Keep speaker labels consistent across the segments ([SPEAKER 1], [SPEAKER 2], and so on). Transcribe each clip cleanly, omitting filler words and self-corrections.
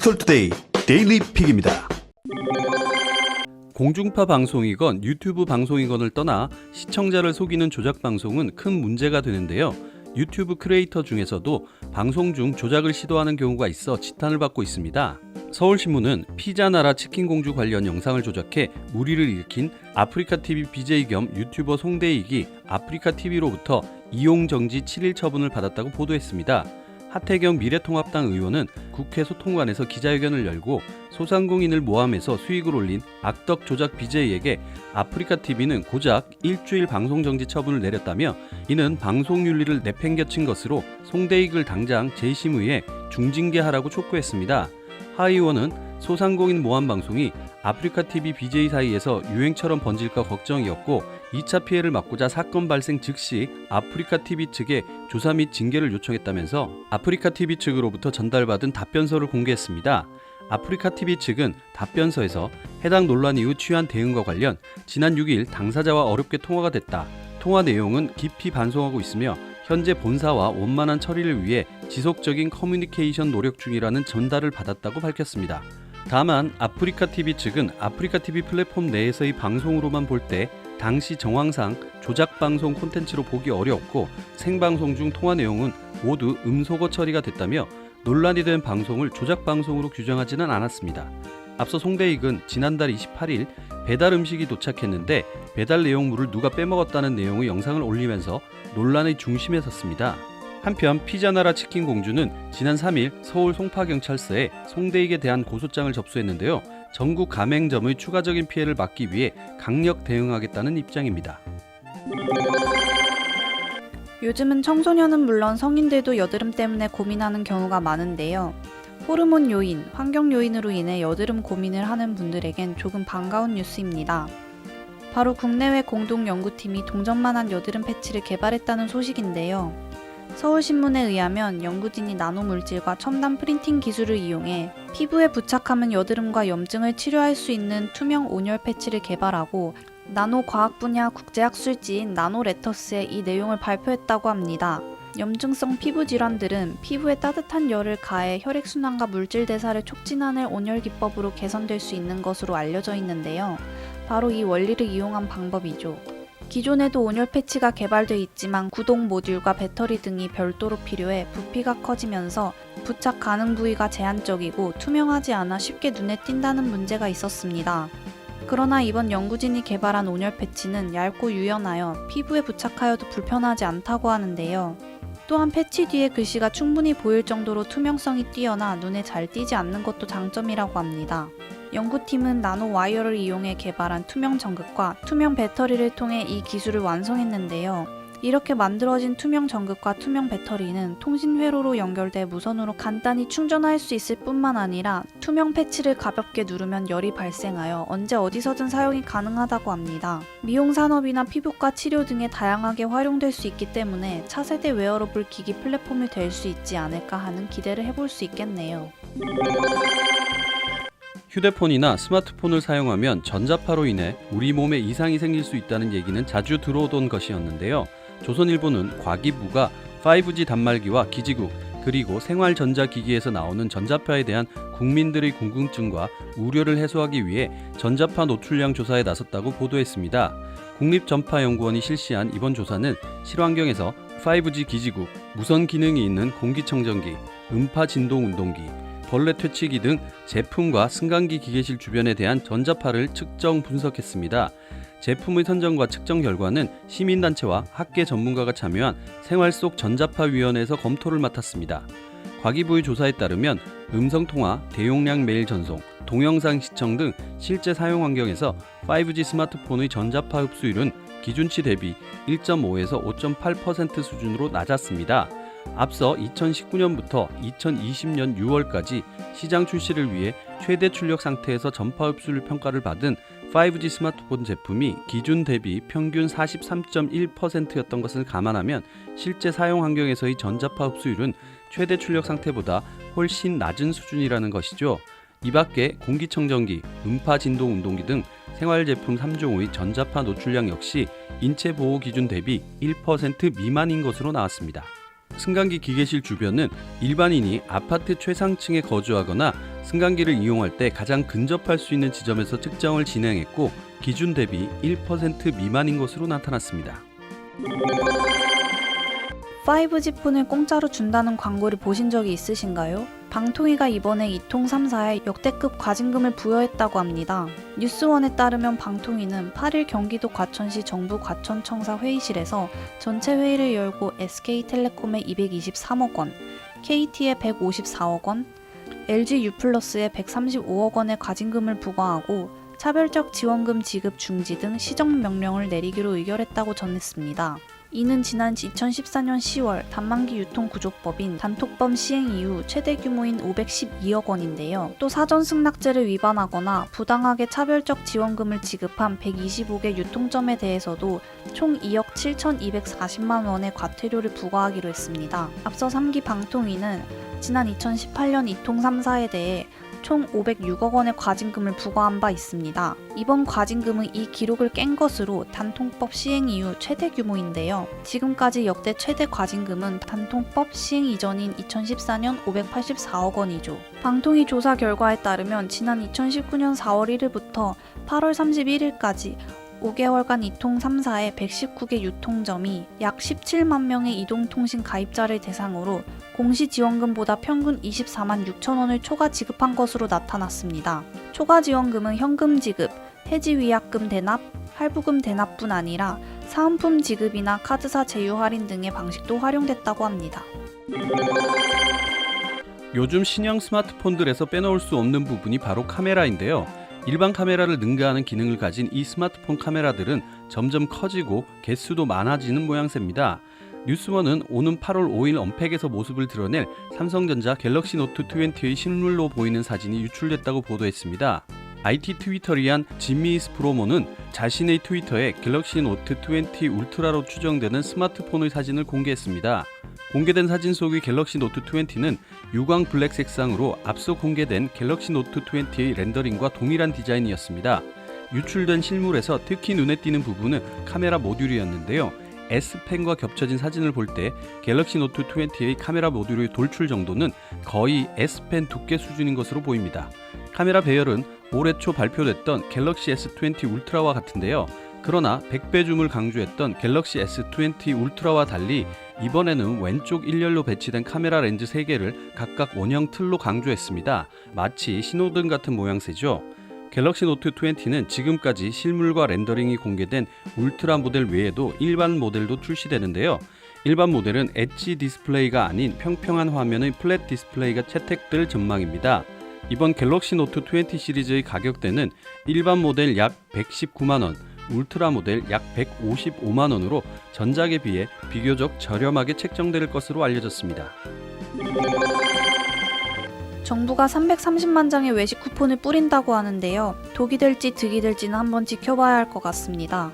[SPEAKER 1] 디지털투데이 데일리 픽입니다.
[SPEAKER 2] 공중파 방송이건 유튜브 방송이건을 떠나 시청자를 속이는 조작 방송은 큰 문제가 되는데요. 유튜브 크리에이터 중에서도 방송 중 조작을 시도하는 경우가 있어 지탄을 받고 있습니다. 서울신문은 피자나라 치킨공주 관련 영상을 조작해 물의를 일으킨 아프리카TV BJ 겸 유튜버 송대익이 아프리카TV로부터 이용정지 7일 처분을 받았다고 보도했습니다. 하태경 미래통합당 의원은 국회 소통관에서 기자회견을 열고 소상공인을 모함해서 수익을 올린 악덕 조작 BJ에게 아프리카TV는 고작 일주일 방송정지 처분을 내렸다며 이는 방송윤리를 내팽개친 것으로 송대익을 당장 재심의해 중징계하라고 촉구했습니다. 하 의원은 소상공인 모함 방송이 아프리카TV BJ 사이에서 유행처럼 번질까 걱정이었고 2차 피해를 막고자 사건 발생 즉시 아프리카TV 측에 조사 및 징계를 요청했다면서 아프리카TV 측으로부터 전달받은 답변서를 공개했습니다. 아프리카TV 측은 답변서에서 해당 논란 이후 취한 대응과 관련 지난 6일 당사자와 어렵게 통화가 됐다. 통화 내용은 깊이 반성하고 있으며 현재 본사와 원만한 처리를 위해 지속적인 커뮤니케이션 노력 중이라는 전달을 받았다고 밝혔습니다. 다만 아프리카TV 측은 아프리카TV 플랫폼 내에서의 방송으로만 볼 때 당시 정황상 조작방송 콘텐츠로 보기 어려웠고 생방송 중 통화 내용은 모두 음소거 처리가 됐다며 논란이 된 방송을 조작방송으로 규정하지는 않았습니다. 앞서 송대익은 지난달 28일 배달 음식이 도착했는데 배달 내용물을 누가 빼먹었다는 내용의 영상을 올리면서 논란의 중심에 섰습니다. 한편 피자나라 치킨공주는 지난 3일 서울 송파경찰서에 송대익에 대한 고소장을 접수했는데요. 전국 가맹점의 추가적인 피해를 막기 위해 강력 대응하겠다는 입장입니다.
[SPEAKER 3] 요즘은 청소년은 물론 성인들도 여드름 때문에 고민하는 경우가 많은데요. 호르몬 요인, 환경 요인으로 인해 여드름 고민을 하는 분들에겐 조금 반가운 뉴스입니다. 바로 국내외 공동 연구팀이 동전만한 여드름 패치를 개발했다는 소식인데요. 서울신문에 의하면 연구진이 나노물질과 첨단 프린팅 기술을 이용해 피부에 부착하면 여드름과 염증을 치료할 수 있는 투명 온열 패치를 개발하고 나노과학 분야 국제학술지인 나노레터스에 이 내용을 발표했다고 합니다. 염증성 피부 질환들은 피부에 따뜻한 열을 가해 혈액순환과 물질 대사를 촉진하는 온열 기법으로 개선될 수 있는 것으로 알려져 있는데요. 바로 이 원리를 이용한 방법이죠. 기존에도 온열 패치가 개발돼 있지만 구동 모듈과 배터리 등이 별도로 필요해 부피가 커지면서 부착 가능 부위가 제한적이고 투명하지 않아 쉽게 눈에 띈다는 문제가 있었습니다. 그러나 이번 연구진이 개발한 온열 패치는 얇고 유연하여 피부에 부착하여도 불편하지 않다고 하는데요. 또한 패치 뒤에 글씨가 충분히 보일 정도로 투명성이 뛰어나 눈에 잘 띄지 않는 것도 장점이라고 합니다. 연구팀은 나노 와이어를 이용해 개발한 투명 전극과 투명 배터리를 통해 이 기술을 완성했는데요. 이렇게 만들어진 투명 전극과 투명 배터리는 통신 회로로 연결돼 무선으로 간단히 충전할 수 있을 뿐만 아니라 투명 패치를 가볍게 누르면 열이 발생하여 언제 어디서든 사용이 가능하다고 합니다. 미용 산업이나 피부과 치료 등에 다양하게 활용될 수 있기 때문에 차세대 웨어러블 기기 플랫폼이 될 수 있지 않을까 하는 기대를 해볼 수 있겠네요.
[SPEAKER 2] 휴대폰이나 스마트폰을 사용하면 전자파로 인해 우리 몸에 이상이 생길 수 있다는 얘기는 자주 들어오던 것이었는데요. 조선일보는 과기부가 5G 단말기와 기지국 그리고 생활전자기기에서 나오는 전자파에 대한 국민들의 궁금증과 우려를 해소하기 위해 전자파 노출량 조사에 나섰다고 보도했습니다. 국립전파연구원이 실시한 이번 조사는 실환경에서 5G 기지국, 무선 기능이 있는 공기청정기, 음파 진동 운동기, 벌레 퇴치기 등 제품과 승강기 기계실 주변에 대한 전자파를 측정 분석했습니다. 제품의 선정과 측정 결과는 시민단체와 학계 전문가가 참여한 생활 속 전자파위원회에서 검토를 맡았습니다. 과기부의 조사에 따르면 음성통화, 대용량 메일 전송, 동영상 시청 등 실제 사용 환경에서 5G 스마트폰의 전자파 흡수율은 기준치 대비 1.5에서 5.8% 수준으로 낮았습니다. 앞서 2019년부터 2020년 6월까지 시장 출시를 위해 최대 출력 상태에서 전파 흡수율 평가를 받은 5G 스마트폰 제품이 기준 대비 평균 43.1%였던 것을 감안하면 실제 사용 환경에서의 전자파 흡수율은 최대 출력 상태보다 훨씬 낮은 수준이라는 것이죠. 이 밖에 공기청정기, 음파 진동 운동기 등 생활제품 3종의 전자파 노출량 역시 인체보호 기준 대비 1% 미만인 것으로 나왔습니다. 승강기 기계실 주변은 일반인이 아파트 최상층에 거주하거나 승강기를 이용할 때 가장 근접할 수 있는 지점에서 측정을 진행했고 기준 대비 1% 미만인 것으로 나타났습니다.
[SPEAKER 3] 5G 폰을 공짜로 준다는 광고를 보신 적이 있으신가요? 방통위가 이번에 이통 3사에 역대급 과징금을 부여했다고 합니다. 뉴스원에 따르면 방통위는 8일 경기도 과천시 정부 과천청사 회의실에서 전체 회의를 열고 SK텔레콤에 223억 원, KT에 154억 원, LG U+에 135억 원의 과징금을 부과하고 차별적 지원금 지급 중지 등 시정명령을 내리기로 의결했다고 전했습니다. 이는 지난 2014년 10월 단만기 유통구조법인 단톡법 시행 이후 최대 규모인 512억 원인데요. 또 사전 승낙제를 위반하거나 부당하게 차별적 지원금을 지급한 125개 유통점에 대해서도 총 2억 7,240만 원의 과태료를 부과하기로 했습니다. 앞서 3기 방통위는 지난 2018년 이통 3사에 대해 총 506억 원의 과징금을 부과한 바 있습니다. 이번 과징금은 이 기록을 깬 것으로 단통법 시행 이후 최대 규모인데요. 지금까지 역대 최대 과징금은 단통법 시행 이전인 2014년 584억 원이죠. 방통위 조사 결과에 따르면 지난 2019년 4월 1일부터 8월 31일까지 5개월간 이통 3사의 119개 유통점이 약 17만 명의 이동통신 가입자를 대상으로 공시지원금보다 평균 24만 6천 원을 초과 지급한 것으로 나타났습니다. 초과 지원금은 현금 지급, 해지위약금 대납, 할부금 대납뿐 아니라 사은품 지급이나 카드사 제휴 할인 등의 방식도 활용됐다고 합니다.
[SPEAKER 2] 요즘 신형 스마트폰들에서 빼놓을 수 없는 부분이 바로 카메라인데요. 일반 카메라를 능가하는 기능을 가진 이 스마트폰 카메라들은 점점 커지고 개수도 많아지는 모양새입니다. 뉴스원은 오는 8월 5일 언팩에서 모습을 드러낼 삼성전자 갤럭시 노트 20의 실물로 보이는 사진이 유출됐다고 보도했습니다. IT 트위터리안 지미스 프로모는 자신의 트위터에 갤럭시 노트 20 울트라로 추정되는 스마트폰의 사진을 공개했습니다. 공개된 사진 속의 갤럭시 노트 20는 유광 블랙 색상으로 앞서 공개된 갤럭시 노트 20의 렌더링과 동일한 디자인이었습니다. 유출된 실물에서 특히 눈에 띄는 부분은 카메라 모듈이었는데요. S펜과 겹쳐진 사진을 볼 때 갤럭시 노트 20의 카메라 모듈의 돌출 정도는 거의 S펜 두께 수준인 것으로 보입니다. 카메라 배열은 올해 초 발표됐던 갤럭시 S20 울트라와 같은데요. 그러나 100배 줌을 강조했던 갤럭시 S20 울트라와 달리 이번에는 왼쪽 일렬로 배치된 카메라 렌즈 3개를 각각 원형 틀로 강조했습니다. 마치 신호등 같은 모양새죠. 갤럭시 노트 20는 지금까지 실물과 렌더링이 공개된 울트라 모델 외에도 일반 모델도 출시되는데요. 일반 모델은 엣지 디스플레이가 아닌 평평한 화면의 플랫 디스플레이가 채택될 전망입니다. 이번 갤럭시 노트 20 시리즈의 가격대는 일반 모델 약 119만원, 울트라 모델 약 155만원으로 전작에 비해 비교적 저렴하게 책정될 것으로 알려졌습니다.
[SPEAKER 3] 정부가 330만 장의 외식 쿠폰을 뿌린다고 하는데요. 독이 될지 득이 될지는 한번 지켜봐야 할 것 같습니다.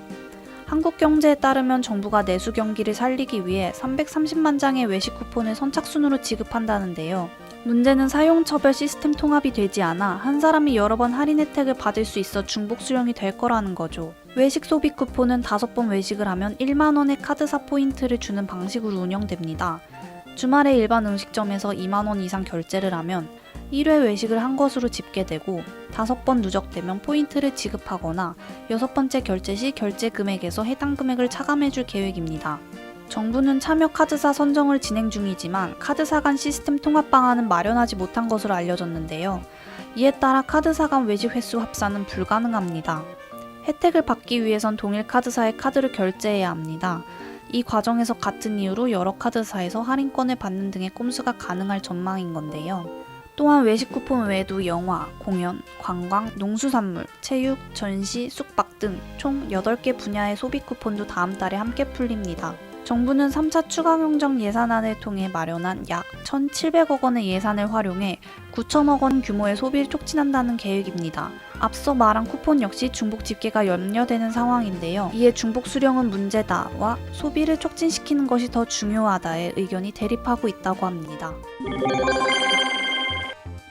[SPEAKER 3] 한국경제에 따르면 정부가 내수 경기를 살리기 위해 330만 장의 외식 쿠폰을 선착순으로 지급한다는데요. 문제는 사용처별 시스템 통합이 되지 않아 한 사람이 여러 번 할인 혜택을 받을 수 있어 중복 수령이 될 거라는 거죠. 외식 소비 쿠폰은 5번 외식을 하면 1만원의 카드사 포인트를 주는 방식으로 운영됩니다. 주말에 일반 음식점에서 2만원 이상 결제를 하면 1회 외식을 한 것으로 집계되고 5번 누적되면 포인트를 지급하거나 6번째 결제 시 결제 금액에서 해당 금액을 차감해줄 계획입니다. 정부는 참여 카드사 선정을 진행 중이지만 카드사 간 시스템 통합 방안은 마련하지 못한 것으로 알려졌는데요. 이에 따라 카드사 간 외식 횟수 합산은 불가능합니다. 혜택을 받기 위해선 동일 카드사에 카드를 결제해야 합니다. 이 과정에서 같은 이유로 여러 카드사에서 할인권을 받는 등의 꼼수가 가능할 전망인 건데요. 또한 외식 쿠폰 외에도 영화, 공연, 관광, 농수산물, 체육, 전시, 숙박 등 총 8개 분야의 소비 쿠폰도 다음 달에 함께 풀립니다. 정부는 3차 추가 경정 예산안을 통해 마련한 약 1,700억 원의 예산을 활용해 9천억 원 규모의 소비를 촉진한다는 계획입니다. 앞서 말한 쿠폰 역시 중복 집계가 염려되는 상황인데요. 이에 중복 수령은 문제다와 소비를 촉진시키는 것이 더 중요하다의 의견이 대립하고 있다고 합니다.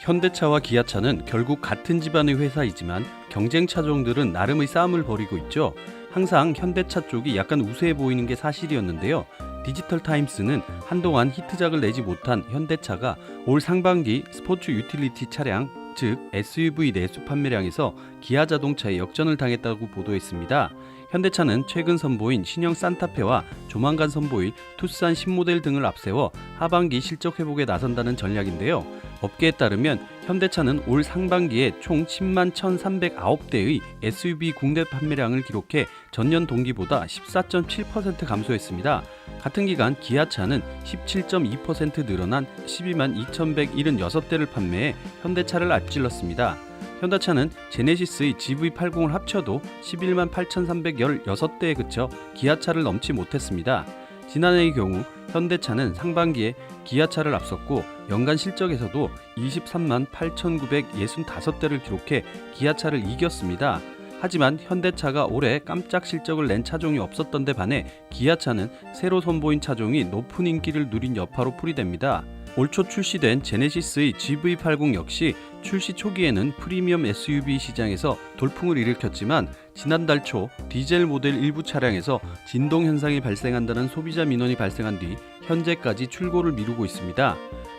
[SPEAKER 2] 현대차와 기아차는 결국 같은 집안의 회사이지만 경쟁 차종들은 나름의 싸움을 벌이고 있죠. 항상 현대차 쪽이 약간 우세해 보이는 게 사실이었는데요. 디지털 타임스는 한동안 히트작을 내지 못한 현대차가 올 상반기 스포츠 유틸리티 차량, 즉 SUV 내수 판매량에서 기아 자동차에 역전을 당했다고 보도했습니다. 현대차는 최근 선보인 신형 산타페와 조만간 선보일 투싼 신모델 등을 앞세워 하반기 실적 회복에 나선다는 전략인데요. 업계에 따르면 현대차는 올 상반기에 총 10만 1,309대의 SUV 국내 판매량을 기록해 전년 동기보다 14.7% 감소했습니다. 같은 기간 기아차는 17.2% 늘어난 12만 2,176대를 판매해 현대차를 앞질렀습니다. 현대차는 제네시스의 GV80을 합쳐도 11만 8,316대에 그쳐 기아차를 넘지 못했습니다. 지난해의 경우 현대차는 상반기에 기아차를 앞섰고 연간 실적에서도 23만 8,965대를 기록해 기아차를 이겼습니다. 하지만 현대차가 올해 깜짝 실적을 낸 차종이 없었던 데 반해 기아차는 새로 선보인 차종이 높은 인기를 누린 여파로 풀이됩니다. 올 초 출시된 제네시스의 GV80 역시 출시 초기에는 프리미엄 SUV 시장에서 돌풍을 일으켰지만 지난달 초 디젤 모델 일부 차량에서 진동 현상이 발생한다는 소비자 민원이 발생한 뒤 현재까지 출고를 미루고 있습니다.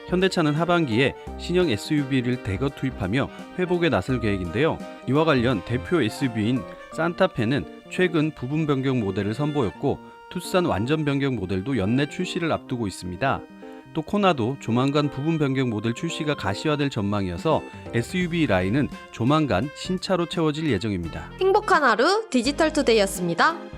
[SPEAKER 2] 현대차는 하반기에 신형 SUV를 대거 투입하며 회복에 나설 계획인데요. 이와 관련 대표 SUV인 산타페는 최근 부분 변경 모델을 선보였고 투싼 완전 변경 모델도 연내 출시를 앞두고 있습니다. 또 코나도 조만간 부분 변경 모델 출시가 가시화될 전망이어서 SUV 라인은 조만간 신차로 채워질 예정입니다.
[SPEAKER 4] 행복한 하루 디지털 투데이였습니다.